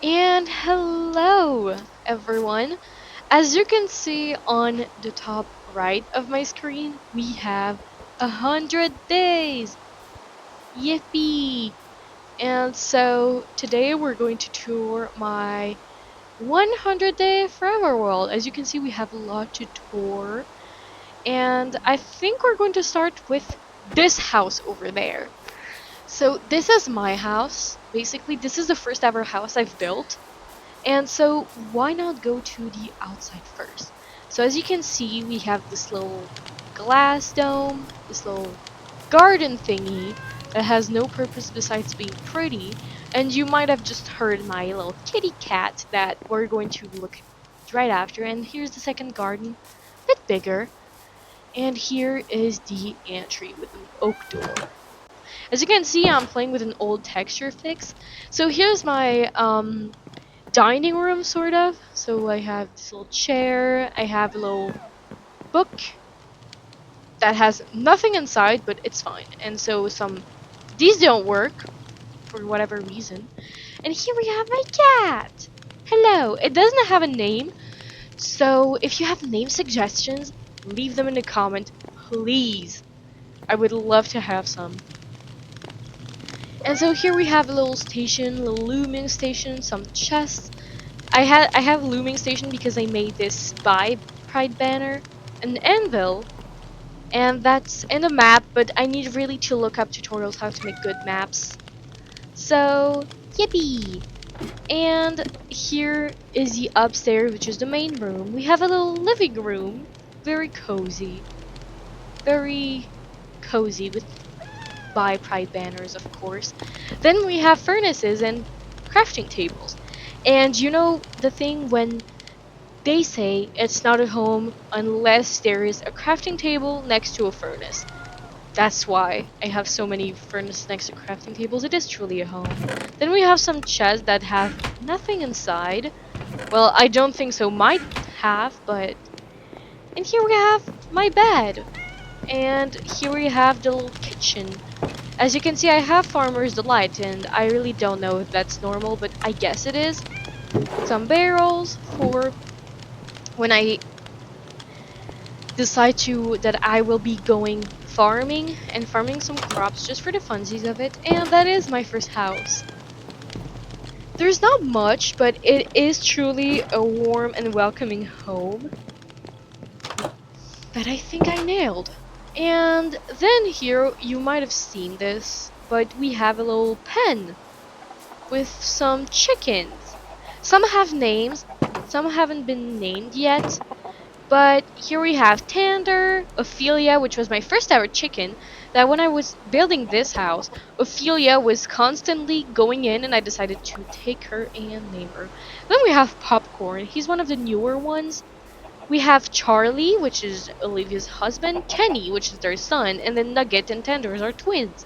And hello, everyone. As you can see on the top right of my screen, we have 100 days. Yippee! And so today we're going to tour my 100-day forever world. As you can see, we have a lot to tour. And I think we're going to start with this house over there. So this is my house. Basically, this is the first ever house I've built. And so why not go to the outside first? So as you can see, we have this little glass dome, this little garden thingy that has no purpose besides being pretty. And you might have just heard my little kitty cat that we're going to look right after. And here's the second garden, a bit bigger. And here is the entry with an oak door. As you can see, I'm playing with an old texture fix. So here's my dining room, sort of. So I have this little chair, I have a little book that has nothing inside, but it's fine. And so these don't work for whatever reason. And here we have my cat. Hello. It doesn't have a name, so if you have name suggestions, leave them in the comment, please. I would love to have some. And so here we have a little station, a little looming station, some chests. I have looming station because I made this buy pride banner, an anvil, and that's in a map, but I need really to look up tutorials how to make good maps. So yippee! And here is the upstairs, which is the main room. We have a little living room, very cozy, very cozy with buy pride banners, of course. Then we have furnaces and crafting tables. And you know the thing when they say it's not a home unless there is a crafting table next to a furnace. That's why I have so many furnaces next to crafting tables. It is truly a home. Then we have some chests that have nothing inside. Well, I don't think so. Might have, but... And here we have my bed. And here we have the little kitchen. As you can see, I have Farmer's Delight, and I really don't know if that's normal, but I guess it is. Some barrels for when I decide that I will be going farming and farming some crops just for the funsies of it, and that is my first house. There's not much, but it is truly a warm and welcoming home that I think I nailed. And then here, you might have seen this, but we have a little pen with some chickens. Some have names, some haven't been named yet. But here we have Tander, Ophelia, which was my first ever chicken, that when I was building this house, Ophelia was constantly going in and I decided to take her and name her. Then we have Popcorn, he's one of the newer ones. We have Charlie, which is Olivia's husband, Kenny, which is their son, and then Nugget and Tenders are twins.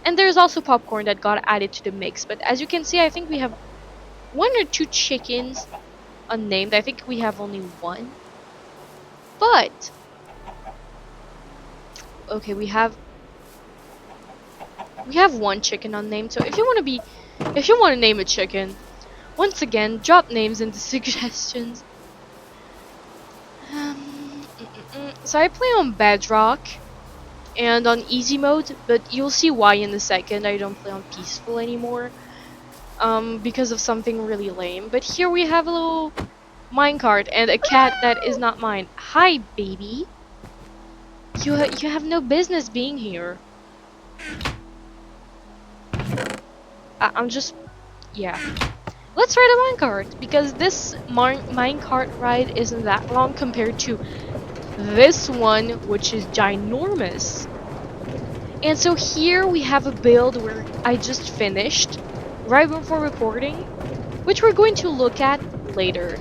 And there's also Popcorn that got added to the mix, but as you can see, I think we have one or two chickens unnamed. I think we have only one. But okay, we have one chicken unnamed. So if you want to name a chicken, once again, drop names in the suggestions. So I play on Bedrock and on easy mode, but you'll see why in a second. I don't play on peaceful anymore, because of something really lame. But here we have a little minecart and a cat that is not mine. Hi, baby. You have no business being here. I'm just, yeah. Let's ride a minecart, because this minecart ride isn't that long compared to this one, which is ginormous. And so here we have a build where I just finished right before recording, which we're going to look at later.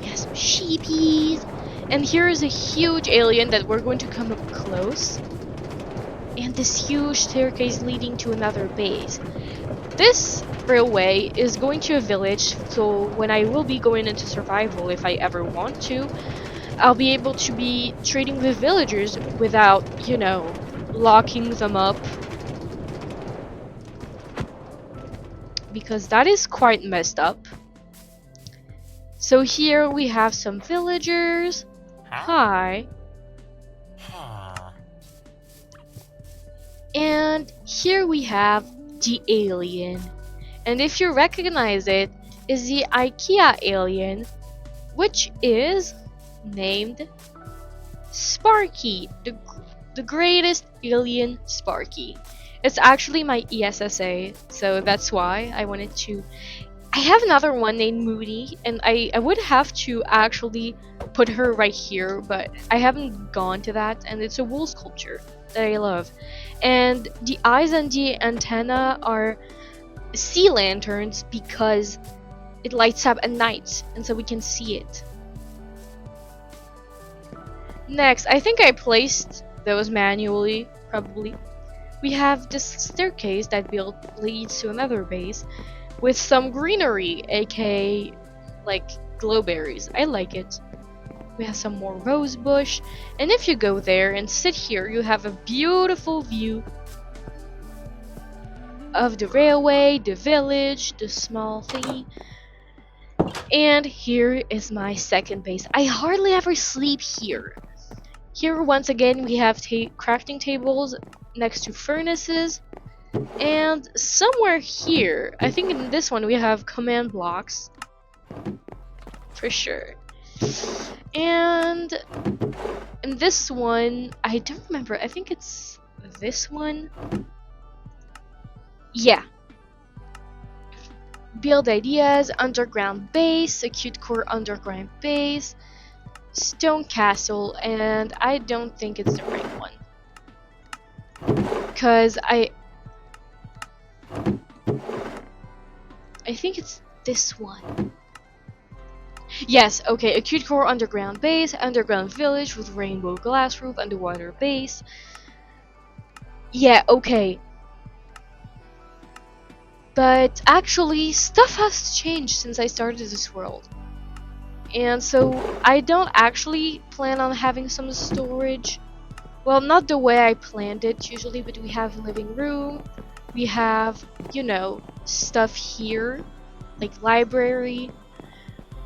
Yes, sheepies. And here is a huge alien that we're going to come up close. And this huge staircase leading to another base. This railway is going to a village, so when I will be going into survival, if I ever want to, I'll be able to be trading with villagers without, you know, locking them up because that is quite messed up. So here we have some villagers. Hi. And here we have the alien. And if you recognize it, is the IKEA alien, which is named Sparky, the greatest alien Sparky. It's actually my ESSA, so that's why I wanted to. I have another one named Moody, and I would have to actually put her right here, but I haven't gone to that, and it's a wool sculpture that I love. And the eyes and the antenna are sea lanterns because it lights up at night, and so we can see it. Next, I think I placed those manually, probably. We have this staircase that leads to another base with some greenery, aka like glowberries. I like it. We have some more rose bush, and if you go there and sit here, you have a beautiful view of the railway, the village, the small thingy. And here is my second base. I hardly ever sleep here. Here once again we have crafting tables next to furnaces, and somewhere here, I think in this one we have command blocks for sure. And in this one, I don't remember, I think it's this one. Yeah. Build ideas, underground base, acute core underground base, stone castle, and I don't think it's the right one. Cause I think it's this one. Yes, okay, acute core underground base, underground village with rainbow glass roof, underwater base. Yeah, okay. But actually, stuff has changed since I started this world. And so, I don't actually plan on having some storage. Well, not the way I planned it usually, but we have living room. We have, you know, stuff here, like library.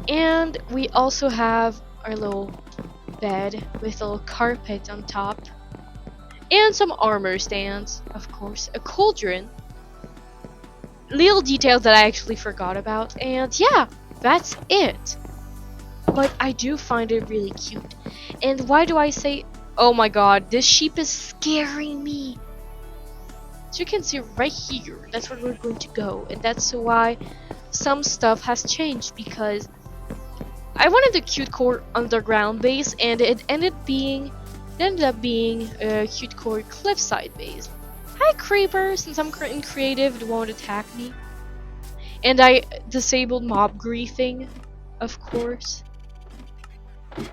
And we also have our little bed with a little carpet on top. And some armor stands, of course, a cauldron. Little details that I actually forgot about, and yeah, that's it. But I do find it really cute. And why do I say, oh my god, this sheep is scaring me? So you can see right here, that's where we're going to go, and that's why some stuff has changed, because I wanted a cute core underground base, and it ended up being a cute core cliffside base. Hi creeper, since I'm in creative, it won't attack me. And I disabled mob griefing, of course.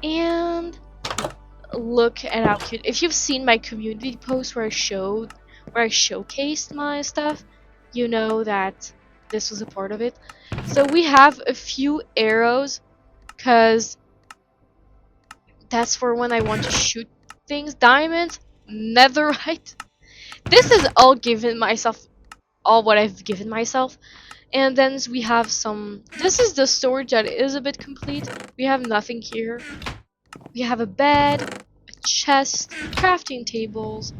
And look at how cute. If you've seen my community post where I showcased my stuff, you know that this was a part of it. So we have a few arrows, cause that's for when I want to shoot things. Diamonds, netherite. This is all what I've given myself. And then we have some. This is the storage that is a bit complete. We have nothing here. We have a bed, a chest, crafting tables.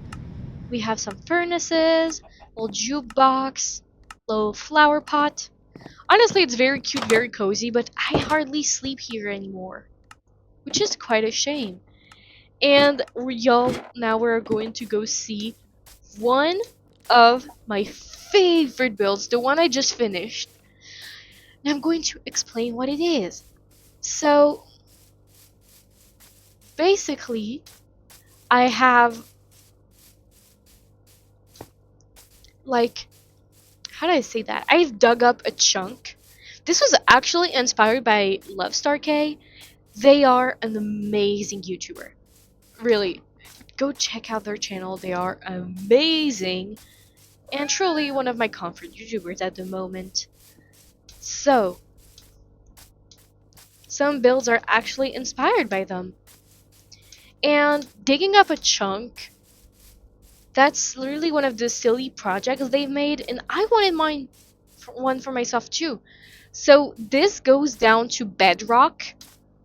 We have some furnaces, little jukebox, little flower pot. Honestly, it's very cute, very cozy, but I hardly sleep here anymore, which is quite a shame. And y'all, now we're going to go see one of my favorite builds, the one I just finished. And I'm going to explain what it is. So, basically, I have, like, how do I say that? I've dug up a chunk. This was actually inspired by LoveStarK. They are an amazing YouTuber. Really, go check out their channel. They are amazing. And truly one of my comfort YouTubers at the moment. So, some builds are actually inspired by them. And digging up a chunk, that's literally one of the silly projects they've made, and I wanted mine one for myself too. So this goes down to bedrock,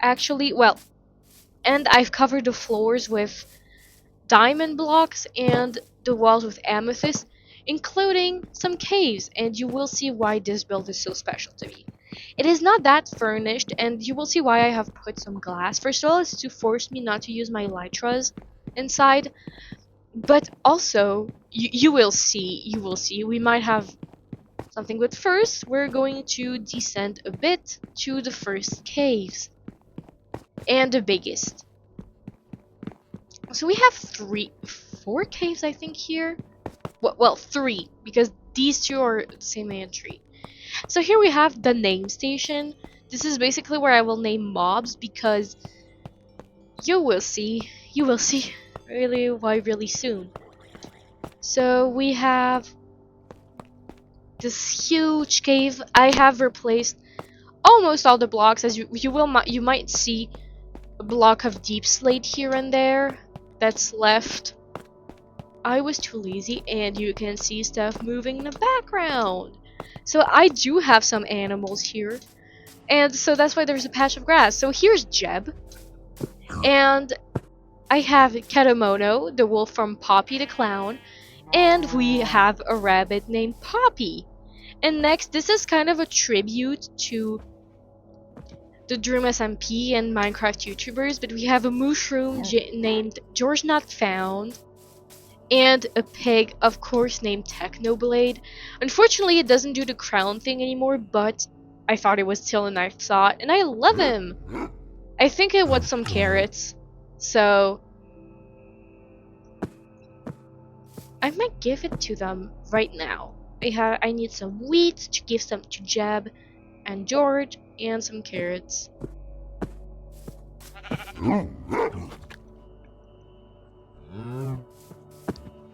actually. Well, and I've covered the floors with diamond blocks and the walls with amethyst, including some caves, and you will see why this build is so special to me. It is not that furnished, and you will see why I have put some glass. First of all, it's to force me not to use my elytras inside, but also, you will see, we might have something. But first, we're going to descend a bit to the first caves, and the biggest. So we have four caves, I think, here. Well, three, because these two are the same entry. So here we have the name station. This is basically where I will name mobs, because you will see really why really soon. So we have this huge cave. I have replaced almost all the blocks, as you might see a block of deep slate here and there that's left. I was too lazy, and you can see stuff moving in the background. So I do have some animals here, and so that's why there's a patch of grass. So here's Jeb, and I have Ketamono, the wolf from Poppy the Clown, and we have a rabbit named Poppy. And next, this is kind of a tribute to the Dream SMP and Minecraft YouTubers, but we have a mushroom named George Not Found, and a pig, of course, named Technoblade. Unfortunately, it doesn't do the crown thing anymore, but I thought it was still a nice thought, and I love him! I think it wants some carrots, so I might give it to them right now. I need some wheat to give some to Jeb and George, and some carrots.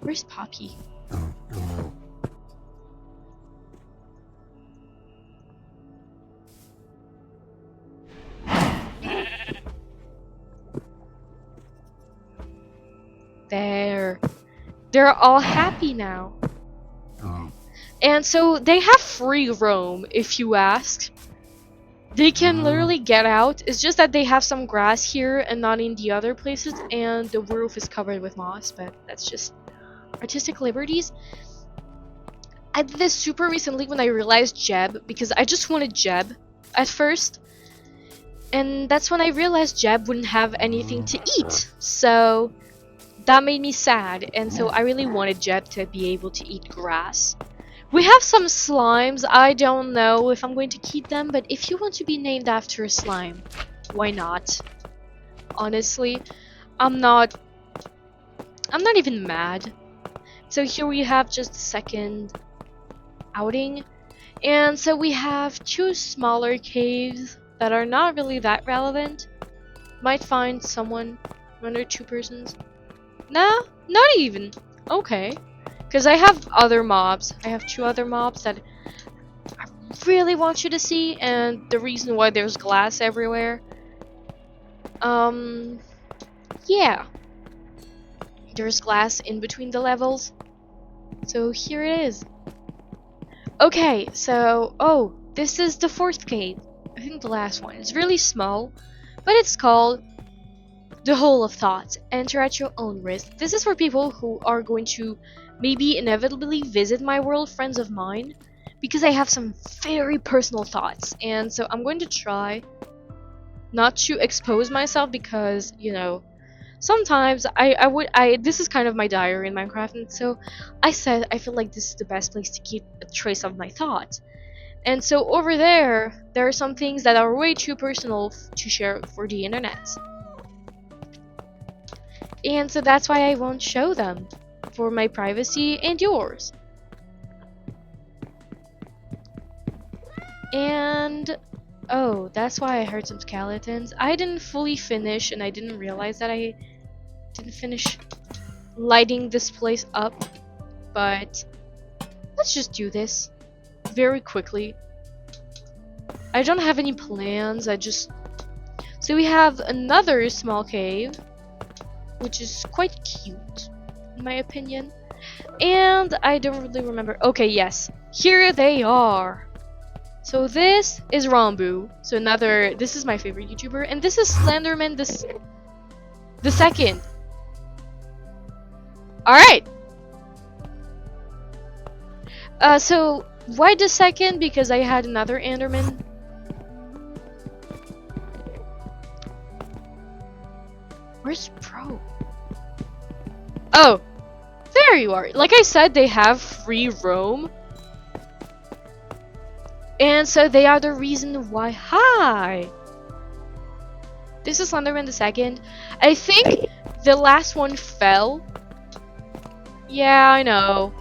Where's Poppy? There. They're all happy now. And so they have free roam, if you ask. They can literally get out. It's just that they have some grass here and not in the other places, and the roof is covered with moss, but that's just artistic liberties. I did this super recently when I realized Jeb, because I just wanted Jeb at first. And that's when I realized Jeb wouldn't have anything to eat. So that made me sad, and so I really wanted Jeb to be able to eat grass. We have some slimes. I don't know if I'm going to keep them, but if you want to be named after a slime, why not? Honestly, I'm not even mad. So here we have just a second outing. And so we have two smaller caves that are not really that relevant. Might find someone, one or two persons. Nah, not even. Okay. Because I have other mobs. I have two other mobs that I really want you to see, and the reason why there's glass everywhere. Yeah. There's glass in between the levels. So here it is. Okay, so, oh, this is the fourth cave. I think the last one. It's really small, but it's called The Hole of Thoughts. Enter at your own risk. This is for people who are going to maybe inevitably visit my world, friends of mine, because I have some very personal thoughts, and so I'm going to try not to expose myself, because, you know, sometimes this is kind of my diary in Minecraft, and so I said I feel like this is the best place to keep a trace of my thoughts. And so over there are some things that are way too personal to share for the internet. And so that's why I won't show them, for my privacy and yours. And oh, that's why I heard some skeletons. I didn't fully finish, and I didn't realize that I didn't finish lighting this place up, but let's just do this very quickly. I don't have any plans. So we have another small cave, which is quite cute in my opinion. And I don't really remember. Okay, yes. Here they are. So this is Rambu. So another, this is my favorite YouTuber. And this is Slenderman the second. Alright. So why the second? Because I had another Enderman. Where's Pro? Oh, there you are. Like I said, they have free roam. And so they are the reason why. Hi! This is Slenderman the second. I think the last one fell. Yeah, I know.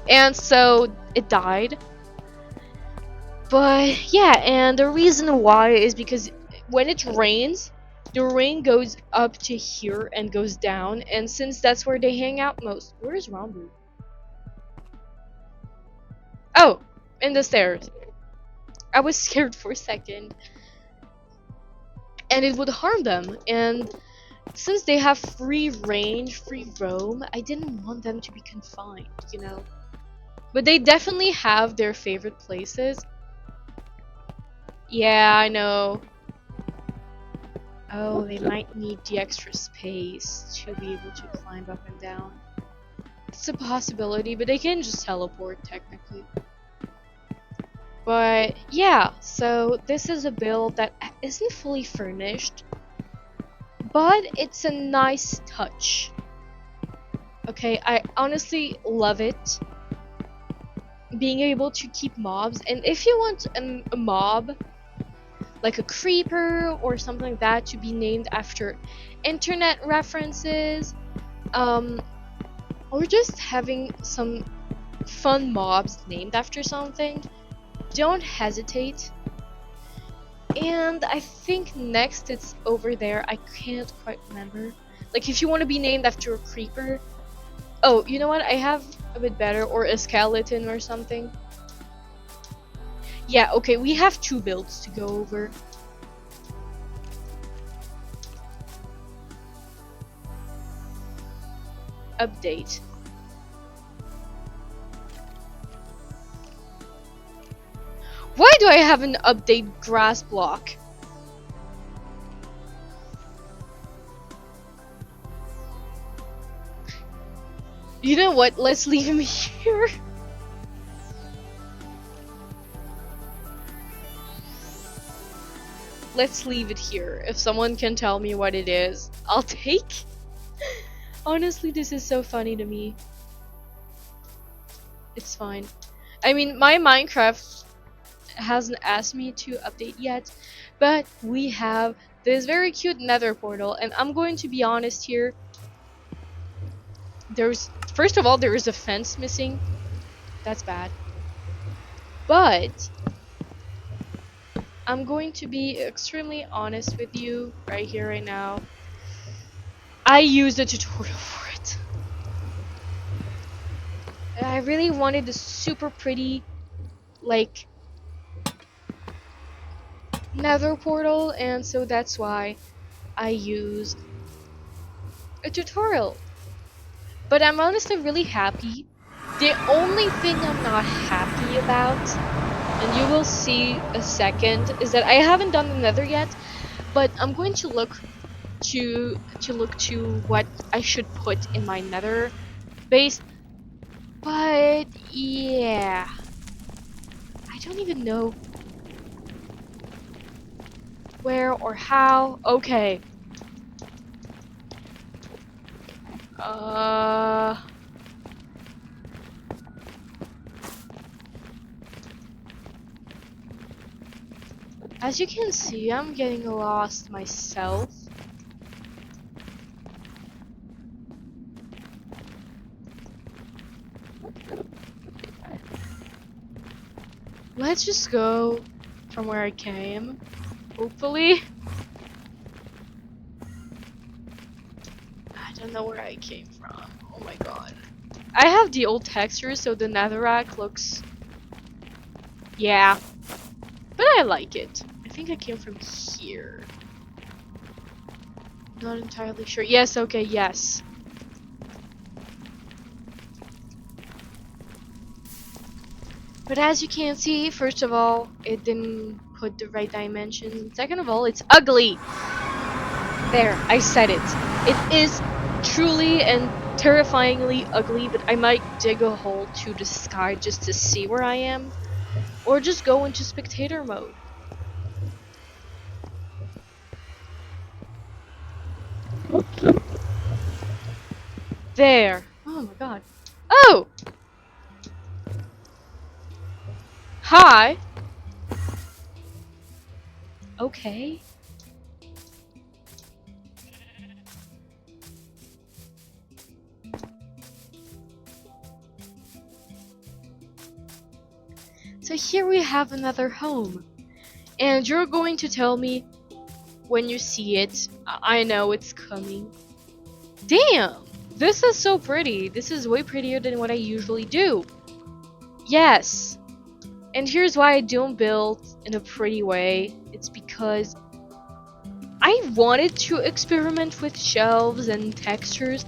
And so it died. But yeah, and the reason why is because when it rains, the rain goes up to here and goes down, and since that's where they hang out most. Where's Rambu? Oh, in the stairs. I was scared for a second. And it would harm them, and since they have free range, free roam, I didn't want them to be confined, you know? But they definitely have their favorite places. Yeah, I know. Oh, they might need the extra space to be able to climb up and down. It's a possibility, but they can just teleport, technically. But yeah, so this is a build that isn't fully furnished, but it's a nice touch. Okay, I honestly love it. Being able to keep mobs, and if you want a mob, like a creeper or something like that, to be named after internet references, or just having some fun mobs named after something, don't hesitate. And I think next it's over there, I can't quite remember. Like if you want to be named after a creeper. Oh, you know what? I have a bit better, or a skeleton or something. Yeah, okay, we have two builds to go over. Update. Why do I have an update grass block? You know what? Let's leave him here. Let's leave it here. If someone can tell me what it is, I'll take. Honestly, this is so funny to me. It's fine. I mean, my Minecraft hasn't asked me to update yet, but we have this very cute nether portal, and I'm going to be honest here. First of all, there is a fence missing. That's bad. But I'm going to be extremely honest with you right here, right now. I used a tutorial for it. I really wanted the super pretty, like, nether portal, and so that's why I used a tutorial. But I'm honestly really happy. The only thing I'm not happy about, and you will see a second, is that I haven't done the nether yet, but I'm going to look to what I should put in my nether base. But yeah, I don't even know where or how. Okay. As you can see, I'm getting lost myself. Let's just go from where I came. Hopefully. I don't know where I came from. Oh my god. I have the old texture, so the netherrack looks... Yeah. But I like it. I think I came from here. Not entirely sure. Yes, okay, yes. But as you can see, first of all, it didn't put the right dimension. Second of all, it's ugly. There, I said it. It is truly and terrifyingly ugly, but I might dig a hole to the sky just to see where I am. Or just go into spectator mode. There. Oh my god. Oh! Hi! Okay. So here we have another home. And you're going to tell me when you see it. I know it's coming. Damn! This is so pretty. This is way prettier than what I usually do. Yes! And here's why I don't build in a pretty way. It's because I wanted to experiment with shelves and textures,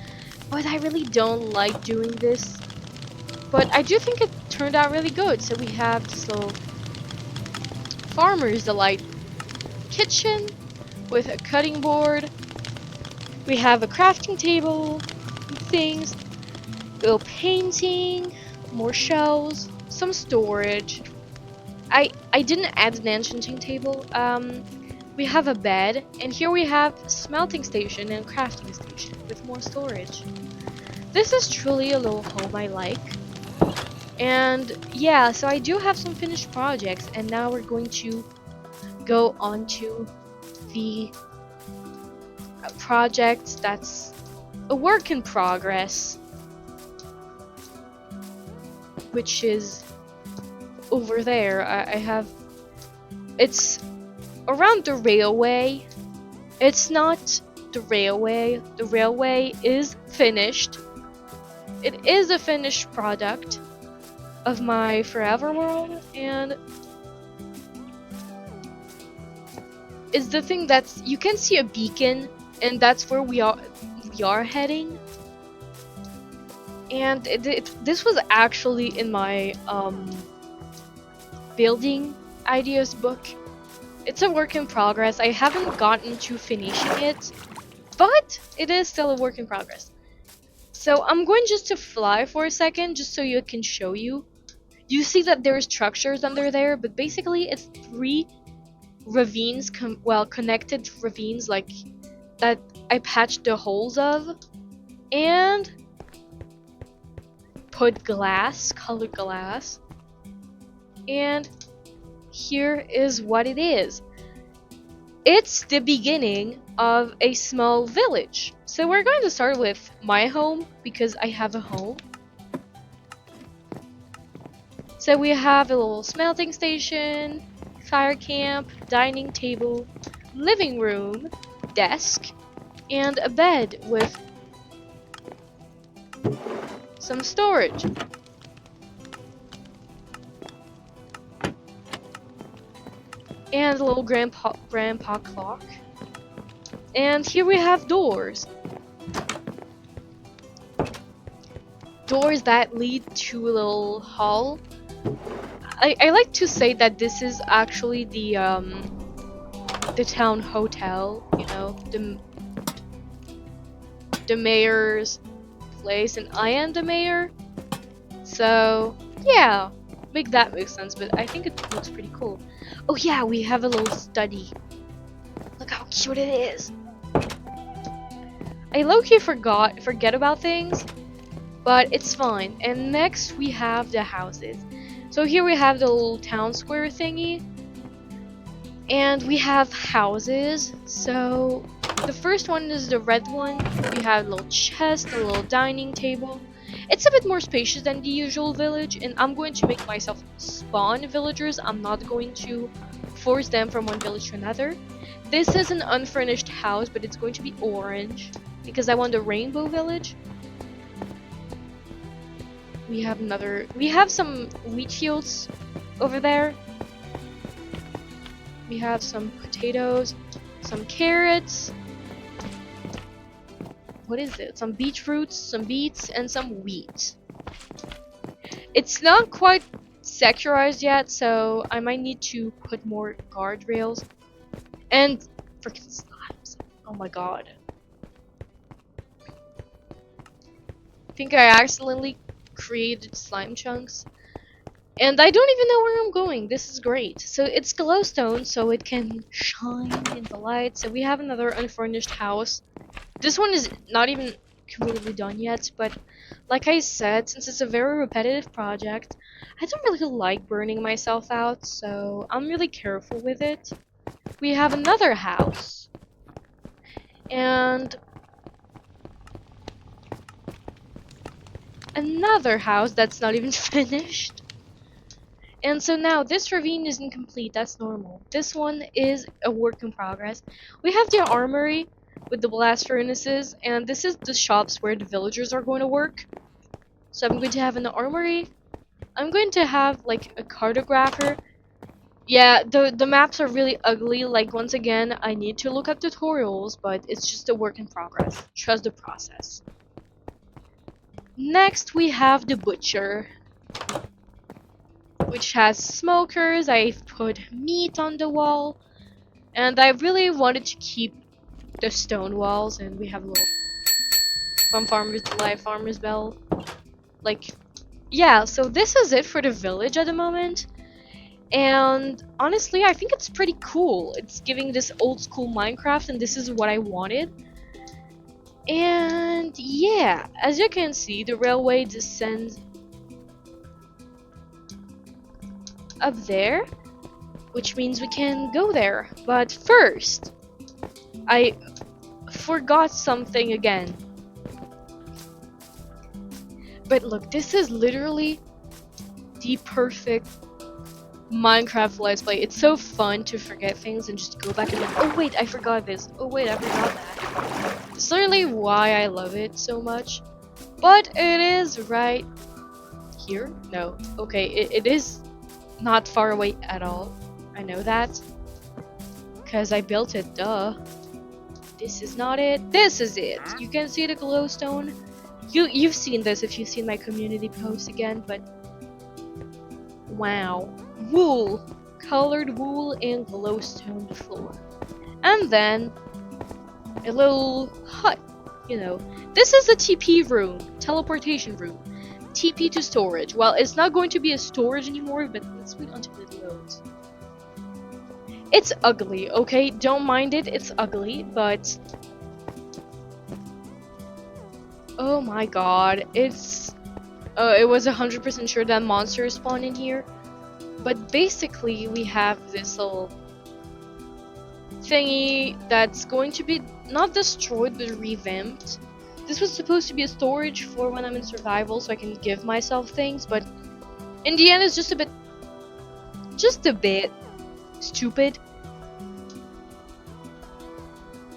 but I really don't like doing this. But I do think it turned out really good. So we have this little Farmer's Delight kitchen with a cutting board. We have a crafting table, things, little painting, more shelves, some storage. I didn't add an enchanting table. We have a bed, and here we have a smelting station and crafting station with more storage. This is truly a little home I like. And yeah, so I do have some finished projects, and now we're going to go on to the project that's a work in progress, which is over there. I have, it's around the railway. It's not the railway. The railway is finished. It is a finished product of my forever world, and it's the thing that's, you can see a beacon, and that's where we are heading. And this was actually in my building ideas book. It's a work in progress. I haven't gotten to finishing it, but it is still a work in progress. So I'm going just to fly for a second, just so you can show you. You see that there's structures under there, but basically it's 3 ravines, connected ravines like that I patched the holes of, and put glass, colored glass, and here is what it is. It's the beginning of a small village. So we're going to start with my home, because I have a home. So we have a little smelting station, fire camp, dining table, living room, desk, and a bed with some storage. And a little grandpa clock. And here we have doors. Doors that lead to a little hall. I like to say that this is actually the town hotel, you know, the mayor's place, and I am the mayor. So yeah, make sense, but I think it looks pretty cool. Oh yeah, we have a little study. Look how cute it is. I low-key forget about things, but it's fine. And next we have the houses. So here we have the little town square thingy, and we have houses. So the first one is the red one. We have a little chest, a little dining table. It's a bit more spacious than the usual village, and I'm going to make myself spawn villagers. I'm not going to force them from one village to another. This is an unfurnished house, but it's going to be orange because I want a rainbow village. We have some wheat fields over there. We have some potatoes, some carrots. What is it? Some beetroots, some beets, and some wheat. It's not quite securized yet, so I might need to put more guardrails. And freaking slimes. Oh my god. I think I accidentally created slime chunks. And I don't even know where I'm going. This is great. So it's glowstone, so it can shine in the light. So we have another unfurnished house. This one is not even completely done yet, but like I said, since it's a very repetitive project, I don't really like burning myself out, so I'm really careful with it. We have another house. And another house that's not even finished. And so now this ravine isn't complete, that's normal. This one is a work in progress. We have the armory with the blast furnaces, and this is the shops where the villagers are going to work. So I'm going to have an armory. I'm going to have like a cartographer. Yeah, the maps are really ugly. Like once again, I need to look up tutorials, but it's just a work in progress. Trust the process. Next we have the butcher, which has smokers. I've put meat on the wall, and I really wanted to keep the stone walls, and we have a little farmer's bell. Like, yeah, so this is it for the village at the moment. And honestly, I think it's pretty cool. It's giving this old school Minecraft, and this is what I wanted. And yeah, as you can see, the railway descends up there, which means we can go there. But first, I forgot something again. But look, this is literally the perfect Minecraft Let's Play. It's so fun to forget things and just go back and like, oh wait, I forgot this. Oh wait, I forgot that. It's literally why I love it so much. But it is right here? No. Okay, it is not far away at all. I know that. Because I built it, duh. This is not it. This is it. You can see the glowstone. You've seen this if you've seen my community post again, but wow. Wool. Colored wool and glowstone floor. And then a little hut, you know. This is a TP room, teleportation room. TP to storage. Well, it's not going to be a storage anymore, but let's wait until it loads. It's ugly, okay? Don't mind it, it's ugly, but oh my god, it's it was 100% sure that monsters spawn in here. But basically, we have this little thingy that's going to be not destroyed but revamped. This was supposed to be a storage for when I'm in survival, so I can give myself things, but in the end it's just a bit stupid.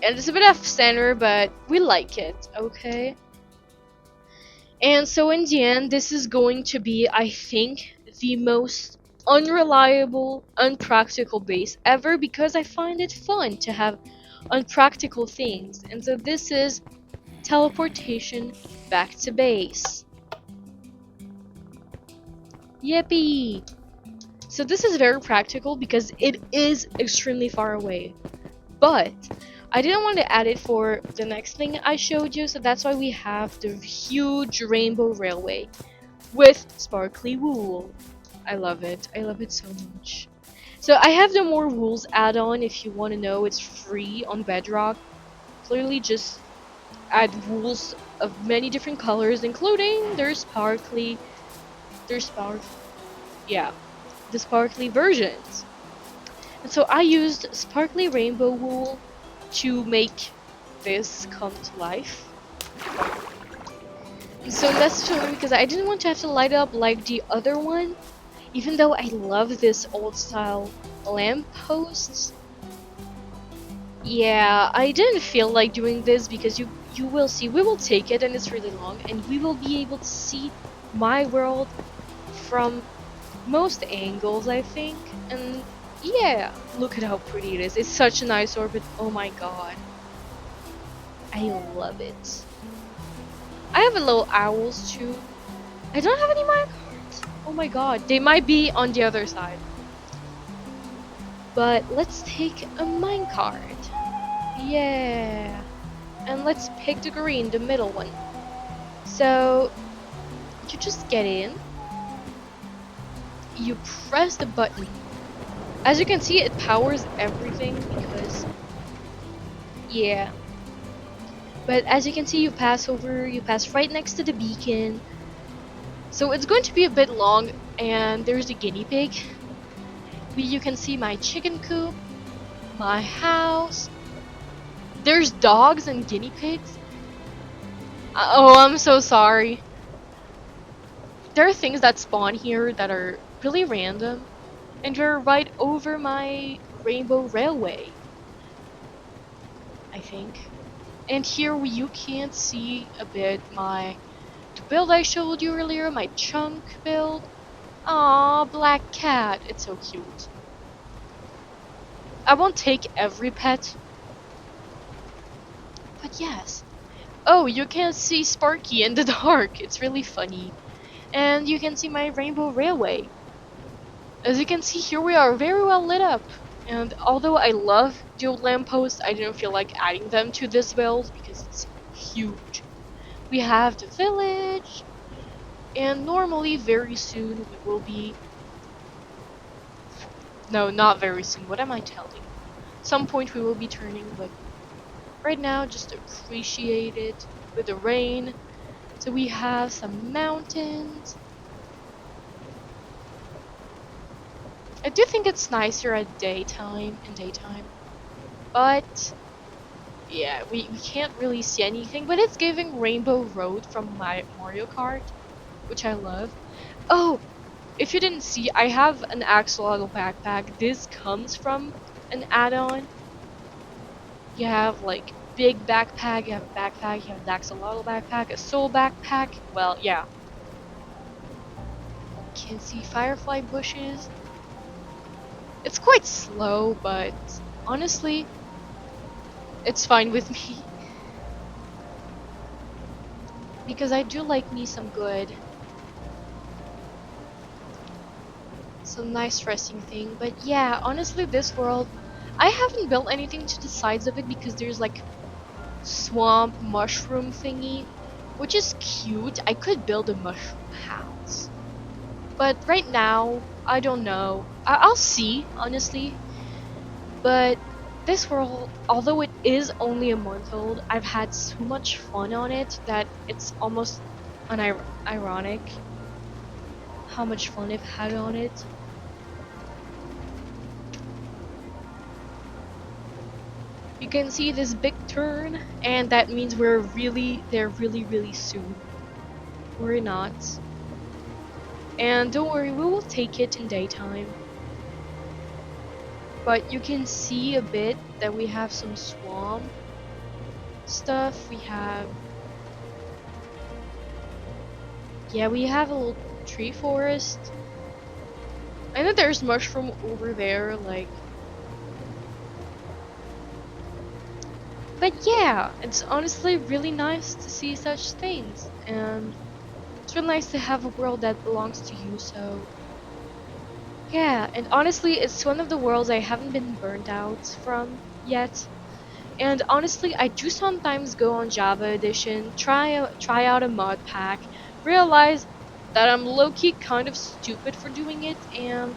And it's a bit off center, but we like it, okay? And so in the end, this is going to be, I think, the most unreliable, unpractical base ever, because I find it fun to have unpractical things. And so this is teleportation back to base. Yippee! So this is very practical because it is extremely far away. But I didn't want to add it for the next thing I showed you, so that's why we have the huge rainbow railway with sparkly wool. I love it. I love it so much. So I have the more wools add-on if you want to know. It's free on Bedrock. Clearly just add wools of many different colors, including there's sparkly, yeah, the sparkly versions. And so I used sparkly rainbow wool to make this come to life. And so that's because I didn't want to have to light up like the other one, even though I love this old style lamp posts. Yeah, I didn't feel like doing this because you will see, we will take it and it's really long, and we will be able to see my world from most angles, I think. And yeah, look at how pretty it is. It's such a nice orbit. Oh my god. I love it. I have a little owls too. I don't have any Minecraft. Oh my god, they might be on the other side. But let's take a minecart. Yeah. And let's pick the green, the middle one. So, you just get in. You press the button. As you can see, it powers everything because... Yeah. But as you can see, you pass right next to the beacon. So it's going to be a bit long, and there's the guinea pig. You can see my chicken coop, my house. There's dogs and guinea pigs. Oh, I'm so sorry. There are things that spawn here that are really random, and they're right over my rainbow railway, I think. And here you can see a bit the build I showed you earlier, my chunk build. Aw, black cat, it's so cute. I won't take every pet, but yes. Oh, you can see Sparky in the dark, it's really funny. And you can see my rainbow railway. As you can see here, we are very well lit up. And although I love the old lampposts, I didn't feel like adding them to this build because it's huge. We have the village, and normally very soon we will be... No, not very soon, what am I telling? Some point we will be turning, but right now just appreciate it with the rain. So we have some mountains. I do think it's nicer at daytime, but yeah, we can't really see anything, but it's giving Rainbow Road from my Mario Kart, which I love. Oh, if you didn't see, I have an axolotl backpack. This comes from an add-on. You have like big backpack, you have a backpack, you have an axolotl backpack, a soul backpack. Well, yeah. Can see firefly bushes. It's quite slow, but honestly, it's fine with me. Because I do like me some some nice resting thing. But yeah, honestly, this world, I haven't built anything to the sides of it because there's like swamp mushroom thingy, which is cute. I could build a mushroom house. But right now, I don't know. I'll see, honestly. But this world, although it is only a month old, I've had so much fun on it that it's almost ironic how much fun I've had on it. You can see this big turn, and that means we're really there really soon. We're not. And don't worry, we will take it in daytime. But you can see a bit that we have some swamp stuff. We have a little tree forest. I know there's mushroom over there, like... But yeah, it's honestly really nice to see such things, and it's really nice to have a world that belongs to you, so... Yeah, and honestly, it's one of the worlds I haven't been burned out from yet. And honestly, I do sometimes go on Java Edition, try out a mod pack, realize that I'm low-key kind of stupid for doing it, and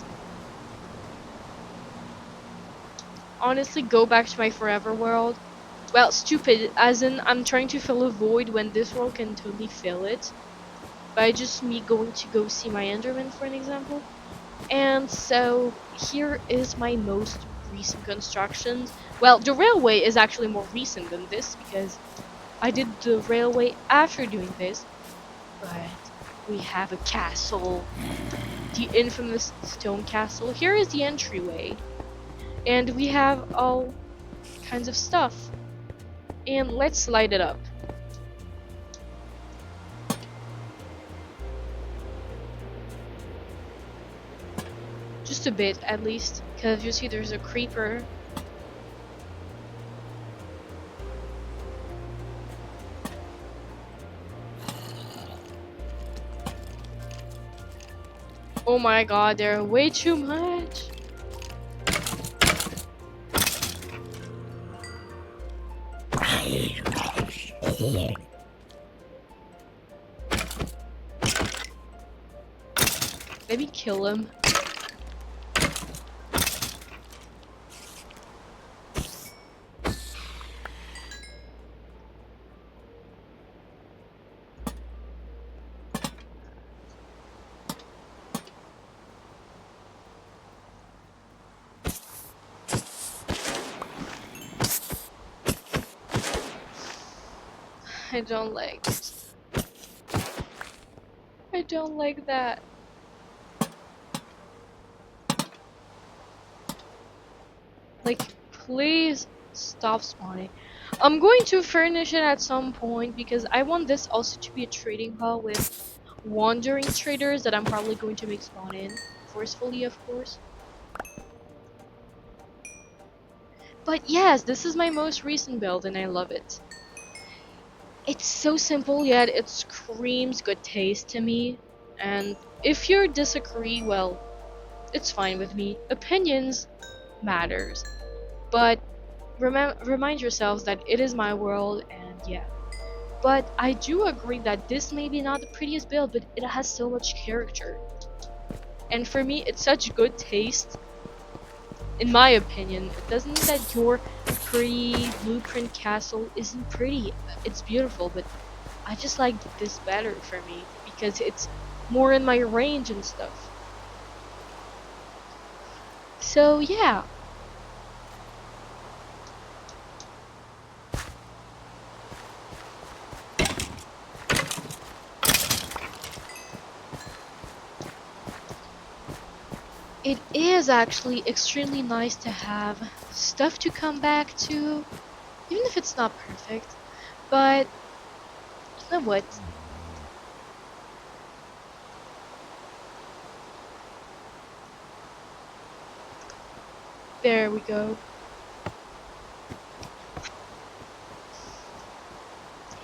honestly go back to my forever world. Well, stupid, as in I'm trying to fill a void when this world can totally fill it. By just me going to go see my Enderman, for an example. And so, here is my most recent constructions. Well, the railway is actually more recent than this, because I did the railway after doing this. But we have a castle. The infamous stone castle. Here is the entryway. And we have all kinds of stuff. And let's light it up. Just a bit, at least. Because you see there's a creeper. Oh my god, there are way too much. Maybe kill him. I don't like it. I don't like that. Like, please stop spawning. I'm going to furnish it at some point because I want this also to be a trading hall with wandering traders that I'm probably going to make spawn in. Forcefully, of course. But yes, this is my most recent build and I love it. It's so simple yet it screams good taste to me. And if you disagree, well, it's fine with me. Opinions matters. But remind yourselves that it is my world and yeah. But I do agree that this may be not the prettiest build, but it has so much character. And for me, it's such good taste, in my opinion. It doesn't mean that your pretty blueprint castle isn't pretty. It's beautiful, but I just like this better for me because it's more in my range and stuff. So yeah. It is actually extremely nice to have stuff to come back to, even if it's not perfect. But you know what? There we go.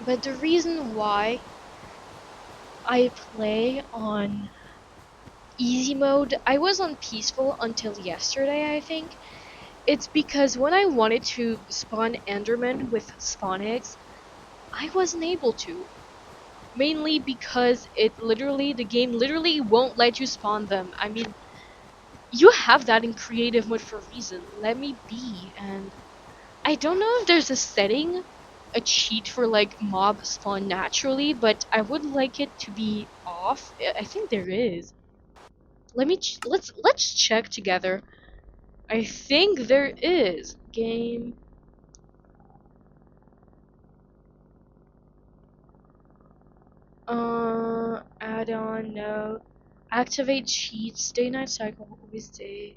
But the reason why I play on easy mode, I was on peaceful until yesterday, I think. It's because when I wanted to spawn Enderman with spawn eggs, I wasn't able to. Mainly because the game literally won't let you spawn them. I mean, you have that in creative mode for a reason. Let me be. And I don't know if there's a setting, a cheat for like mob spawn naturally, but I would like it to be off. I think there is. Let's check together. I think there is. Game. Add-on, no. Activate cheats, day-night cycle, always day.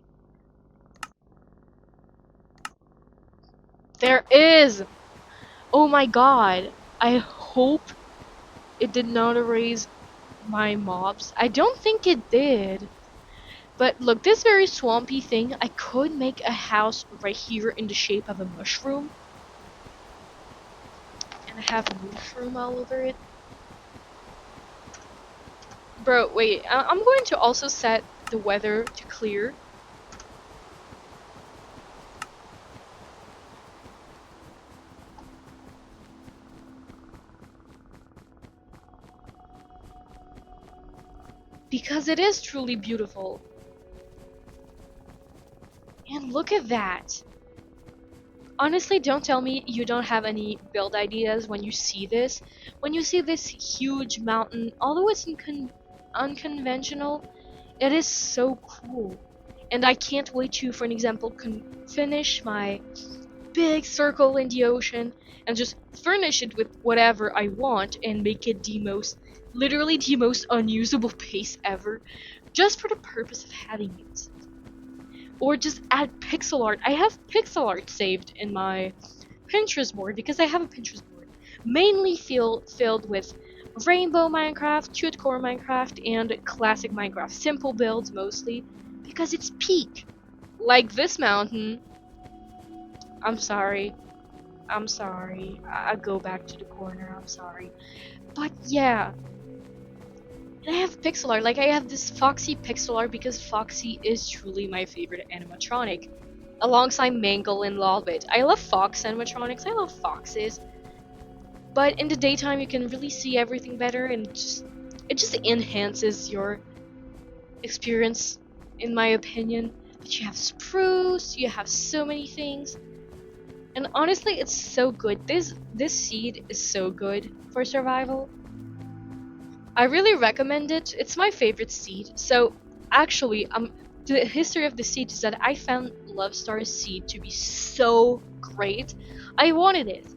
There is! Oh my god. I hope it did not erase my mobs. I don't think it did. But look, this very swampy thing, I could make a house right here in the shape of a mushroom. And have a mushroom all over it. Bro, wait, I'm going to also set the weather to clear. Because it is truly beautiful. And look at that. Honestly, don't tell me you don't have any build ideas when you see this. When you see this huge mountain, although it's unconventional, it is so cool. And I can't wait to, for an example, finish my big circle in the ocean and just furnish it with whatever I want and make it literally the most unusable base ever, just for the purpose of having it. Or just add pixel art. I have pixel art saved in my Pinterest board because I have a Pinterest board mainly filled with rainbow Minecraft, cute core Minecraft, and classic Minecraft. Simple builds mostly because it's peak. Like this mountain. I'm sorry. I'm sorry. I'll go back to the corner. I'm sorry. But yeah. And I have pixel art. Like I have this Foxy pixel art because Foxy is truly my favorite animatronic. Alongside Mangle and Lolbit. I love Fox animatronics. I love foxes. But in the daytime you can really see everything better and it just enhances your experience in my opinion. But you have spruce, you have so many things. And honestly, it's so good. This seed is so good for survival. I really recommend it. It's my favorite seed. So actually, the history of the seed is that I found Love Star's seed to be so great. I wanted it.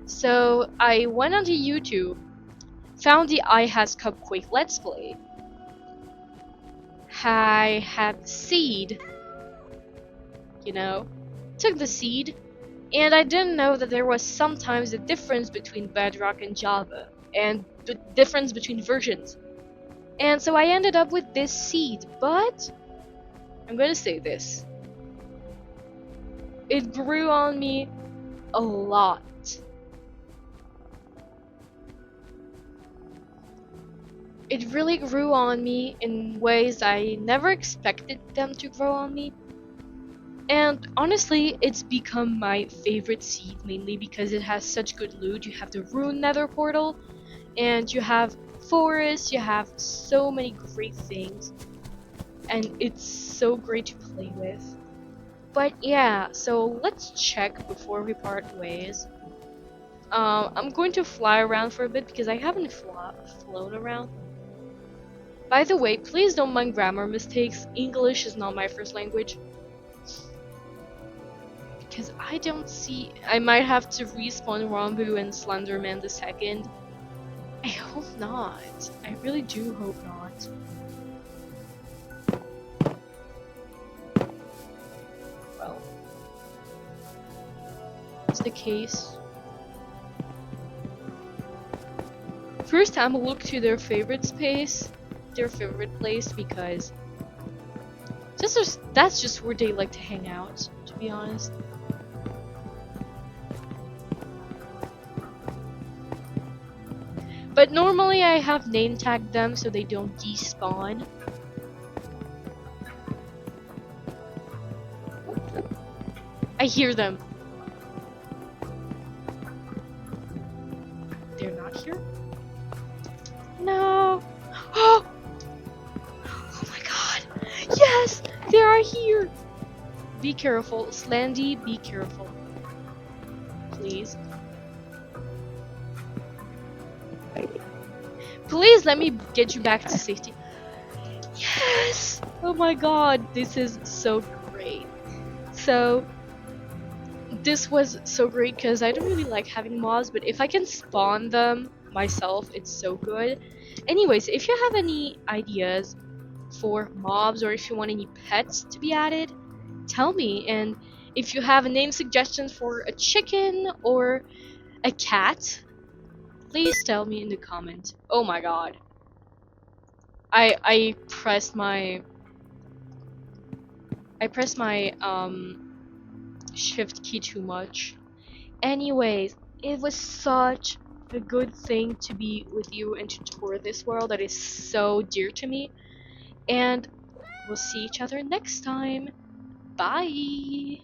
So I went onto YouTube, found the I Has Cupquake Let's Play. I had the seed, you know, took the seed, and I didn't know that there was sometimes a difference between Bedrock and Java, and the difference between versions. And so I ended up with this seed, but I'm gonna say this. It grew on me a lot. It really grew on me in ways I never expected them to grow on me. And honestly, it's become my favorite seed mainly because it has such good loot. You have the Rune Nether portal, and you have forests, you have so many great things, and it's so great to play with. But yeah, so let's check before we part ways. I'm going to fly around for a bit because I haven't flown around. By the way, please don't mind grammar mistakes. English is not my first language. Because I don't see... I might have to respawn Rambu and Slenderman the second. I hope not. I really do hope not. Well, it's the case. First time I'll look to their favorite space, their favorite place, because that's just where they like to hang out, to be honest. But normally I have name tagged them so they don't despawn. I hear them. They're not here? No! Oh! Oh my god! Yes! They are here! Be careful. Slandy, be careful. Please. Please let me get you back to safety. Yes! Oh my god, this is so great. So, this was so great because I don't really like having mobs, but if I can spawn them myself, it's so good. Anyways, if you have any ideas for mobs or if you want any pets to be added, tell me. And if you have a name suggestions for a chicken or a cat, please tell me in the comment. Oh my god. I pressed my shift key too much. Anyways, it was such a good thing to be with you and to tour this world that is so dear to me. And we'll see each other next time. Bye!